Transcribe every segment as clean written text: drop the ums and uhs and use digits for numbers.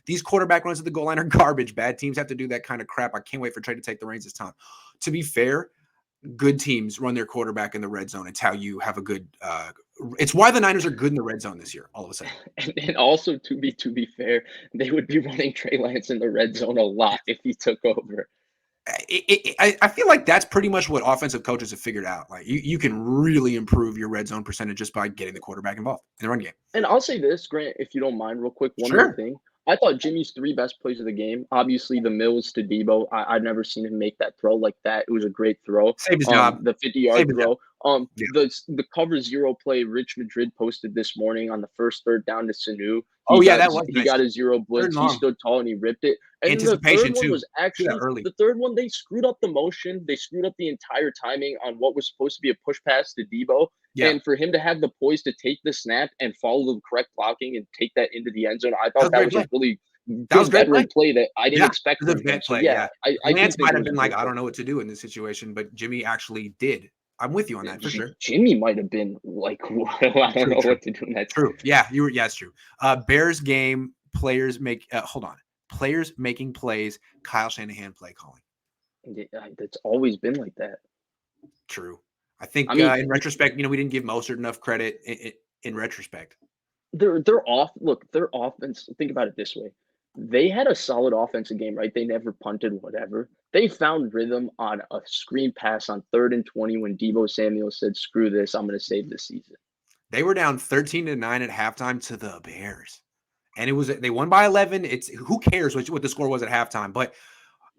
These quarterback runs at the goal line are garbage. Bad teams have to do that kind of crap. I can't wait for Trey to take the reins this time. To be fair, good teams run their quarterback in the red zone. It's how you have a good it's why the Niners are good in the red zone this year, all of a sudden. And also, to be fair, they would be running Trey Lance in the red zone a lot if he took over. I feel like that's pretty much what offensive coaches have figured out. Like you can really improve your red zone percentage just by getting the quarterback involved in the run game. And I'll say this, Grant, if you don't mind, real quick, one Sure. more thing. I thought Jimmy's three best plays of the game, obviously the Mills to Debo. I've never seen him make that throw like that. It was a great throw. Save his job. The 50-yard Save his job. throw. Yeah. The cover zero play Rich Madrid posted this morning on the first third down to Sanu. He got a zero blitz. He stood tall and he ripped it. And the third one was actually the third one. They screwed up the motion. They screwed up the entire timing on what was supposed to be a push pass to Debo. Yeah. And for him to have the poise to take the snap and follow the correct blocking and take that into the end zone, I thought that was a really good veteran play that I didn't expect from him. So, Lance might have been like, I don't know what to do in this situation, but Jimmy actually did. I'm with you on that for sure. Jimmy might have been like, I don't know what to do next. True. Yeah, it's true. Bears game, players making plays, Kyle Shanahan play calling. It's always been like that. True. I think in retrospect, we didn't give Mostert enough credit in retrospect. They're off. Look, their offense, think about it this way. They had a solid offensive game, right? They never punted, whatever. They found rhythm on a screen pass on 3rd and 20 when Deebo Samuel said, screw this, I'm going to save the season. They were down 13-9 at halftime to the Bears. And they won by 11. Who cares what the score was at halftime? But,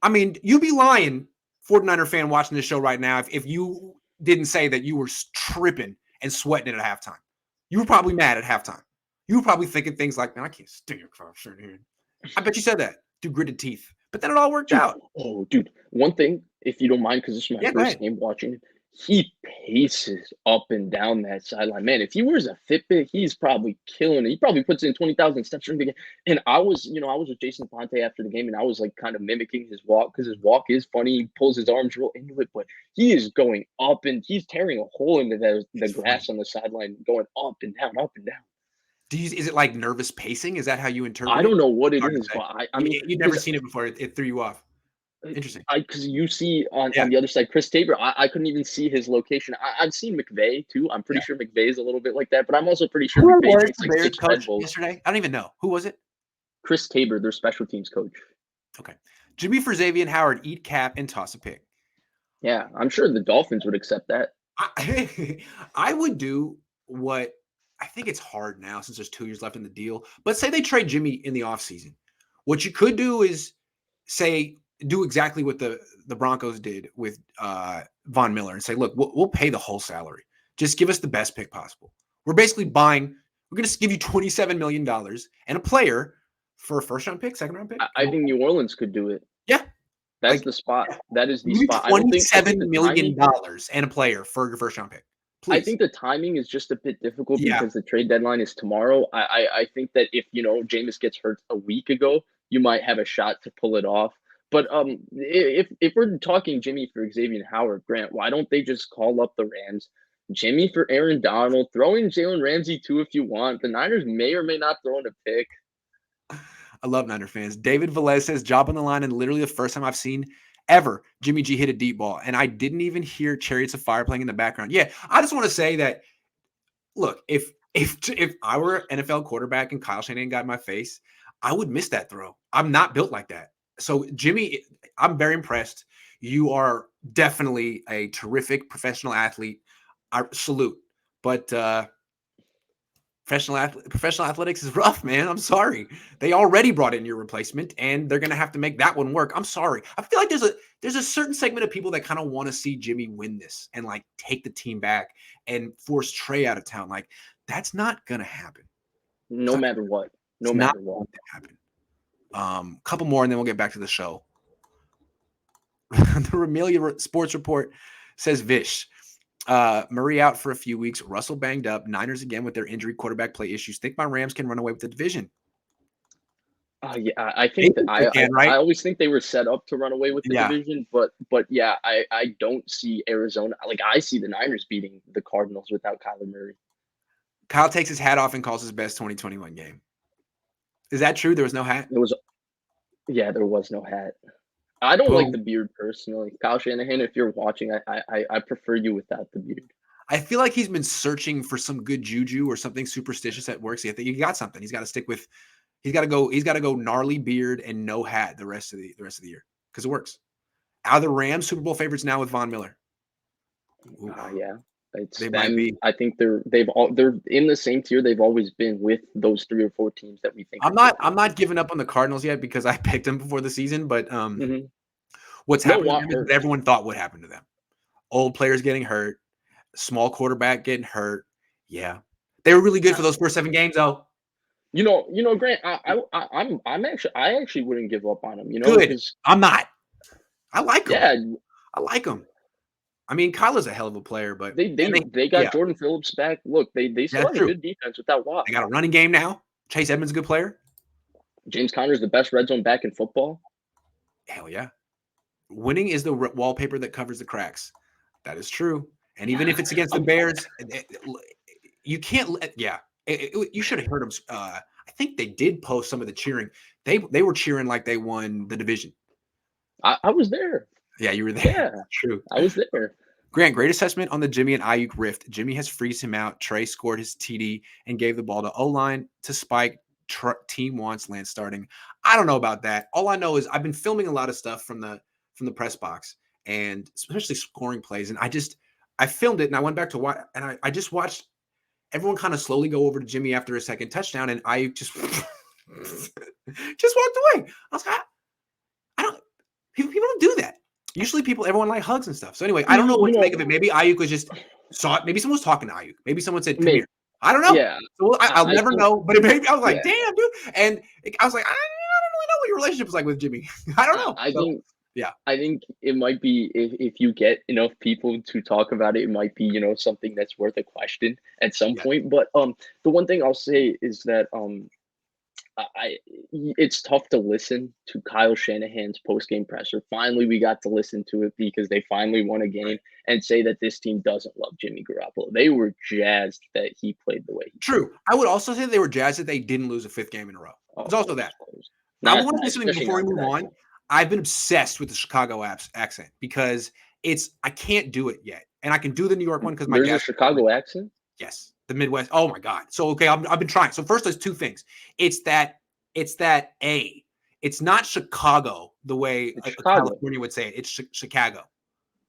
I mean, you'd be lying, 49er fan watching this show right now, if you didn't say that you were tripping and sweating it at halftime. You were probably mad at halftime. You were probably thinking things like, man, I can't stand your shirt here. I bet you said that through gritted teeth. But then it all worked out. Oh, dude. One thing, if you don't mind, because this is my first game watching, he paces up and down that sideline. Man, if he wears a Fitbit, he's probably killing it. He probably puts in 20,000 steps during the game. And I was with Jason Ponte after the game, and I was like kind of mimicking his walk because his walk is funny. He pulls his arms real into it, but he is going up and he's tearing a hole into the grass on the sideline, going up and down, up and down. Is it like nervous pacing? Is that how you interpret it? I don't know what it is, but I mean, you've never seen it before. It threw you off. Interesting. Because you see on the other side, Chris Tabor, I couldn't even see his location. I've seen McVay too. I'm pretty sure McVay is a little bit like that, but I'm also pretty sure McVay drinks like 6 Red Bulls. Yesterday? I don't even know. Who was it? Chris Tabor, their special teams coach. Okay. Jimmy for Xavier Howard, eat cap and toss a pick. Yeah, I'm sure the Dolphins would accept that. I would do what I think it's hard now since there's 2 years left in the deal. But say they trade Jimmy in the offseason. What you could do is do exactly what the Broncos did with Von Miller and say, look, we'll pay the whole salary. Just give us the best pick possible. We're basically we're going to give you $27 million and a player for a first-round pick, second-round pick. I think New Orleans could do it. Yeah. That's the spot. Yeah. That is the spot. $27 million and a player for your first-round pick. Please. I think the timing is just a bit difficult because the trade deadline is tomorrow. I think that if, Jameis gets hurt a week ago, you might have a shot to pull it off. But if we're talking Jimmy for Xavier Howard, Grant, why don't they just call up the Rams? Jimmy for Aaron Donald, throw in Jalen Ramsey too if you want. The Niners may or may not throw in a pick. I love Niner fans. David Velez says, job on the line, and literally the first time I've seen ever Jimmy G hit a deep ball. And I didn't even hear Chariots of Fire playing in the background. Yeah, I just want to say that, look, if I were an NFL quarterback and Kyle Shanahan got in my face, I would miss that throw. I'm not built like that. So, Jimmy, I'm very impressed. You are definitely a terrific professional athlete. I salute. But professional athletics is rough, man. I'm sorry. They already brought in your replacement, and they're going to have to make that one work. I'm sorry. I feel like there's a certain segment of people that kind of want to see Jimmy win this and, like, take the team back and force Trey out of town. Like, that's not going to happen. No matter what. No matter what. Going to happen. Couple more, and then we'll get back to the show. The Ramelia Sports Report says Vish. Murray out for a few weeks. Russell banged up. Niners again with their injury quarterback play issues. Think my Rams can run away with the division. Yeah, I think I always think they were set up to run away with the division, but yeah, I don't see Arizona. Like, I see the Niners beating the Cardinals without Kyler Murray. Kyle takes his hat off and calls his best 2021 game. Is that true? There was no hat? There was no hat. I don't like the beard personally. Kyle Shanahan, if you're watching, I prefer you without the beard. I feel like he's been searching for some good juju or something superstitious that works. I think he got something. He's got to stick with. He's got to go gnarly beard and no hat the rest of the year because it works. Are the Rams Super Bowl favorites now with Von Miller? Yeah. They might be. I think they're in the same tier they've always been with those 3 or 4 teams that we think. I'm not giving up on the Cardinals yet because I picked them before the season, but what's happening to them is everyone thought would happen to them. Old players getting hurt, small quarterback getting hurt. Yeah. They were really good for those first 7 games though. You know, Grant, I actually wouldn't give up on them, Good. I'm not. I like them. Yeah. I like them. I mean, Kyler's a hell of a player, but they got Jordan Phillips back. Look, they still have a good defense with that Watt. They got a running game now. Chase Edmonds, a good player. James Conner's the best red zone back in football. Hell yeah. Winning is the wallpaper that covers the cracks. That is true. And even if it's against the Bears, you can't let. Yeah, you should have heard them. I think they did post some of the cheering. They were cheering like they won the division. I was there. Yeah, you were there. Yeah, true. I was there. Grant, great assessment on the Jimmy and Ayuk rift. Jimmy has freezed him out. Trey scored his TD and gave the ball to O-line to Spike. Team wants Lance starting. I don't know about that. All I know is I've been filming a lot of stuff from the press box and especially scoring plays. And I filmed it and I went back to watch and I just watched everyone kind of slowly go over to Jimmy after his second touchdown and Ayuk just walked away. I was like, people don't do that. Usually everyone like hugs and stuff. So anyway, I don't know what to make of it. Maybe Ayuk was just saw it. Maybe someone was talking to Ayuk. Maybe someone said, come here. I don't know. Yeah. So I'll never know. But maybe I was like, damn, dude. And I was like, I don't really know what your relationship was like with Jimmy. I don't know. I think it might be if you get enough people to talk about it, it might be, something that's worth a question at some point. But the one thing I'll say is that it's tough to listen to Kyle Shanahan's post-game presser. Finally, we got to listen to it because they finally won a game and say that this team doesn't love Jimmy Garoppolo. They were jazzed that he played the way he True. Played. I would also say they were jazzed that they didn't lose a 5th game in a row. It's also that. Now, I want to say something before we move on. I've been obsessed with the Chicago accent because I can't do it yet. And I can do the New York one because There's a Chicago accent? Yes. The Midwest. Oh my God. So, okay. I've been trying. So first there's 2 things. It's that it's not Chicago the way California would say it. It's Chicago.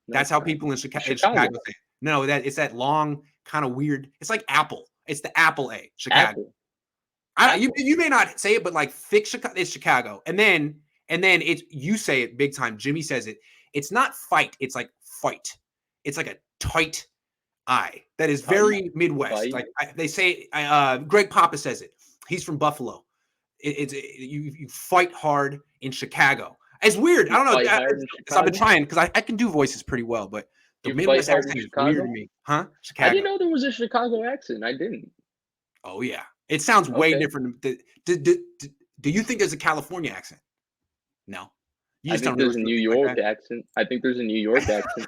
That's how people in Chicago say it. No, it's that long kind of weird. It's like Apple. It's the Apple A. Chicago. You may not say it, but like thick Chicago. It's Chicago. And then it's you say it big time. Jimmy says it. It's not fight. It's like fight. It's like a tight I. That is very Midwest. Like they say. Greg Papa says it. He's from Buffalo. You fight hard in Chicago. It's weird. I don't know. I've been trying because I can do voices pretty well, but the Midwest accent is weird to me. Huh? Chicago. I didn't know there was a Chicago accent. I didn't. Oh yeah, it sounds way different. Do you think there's a California accent? No. I think there's a New York accent. I think there's a New York accent.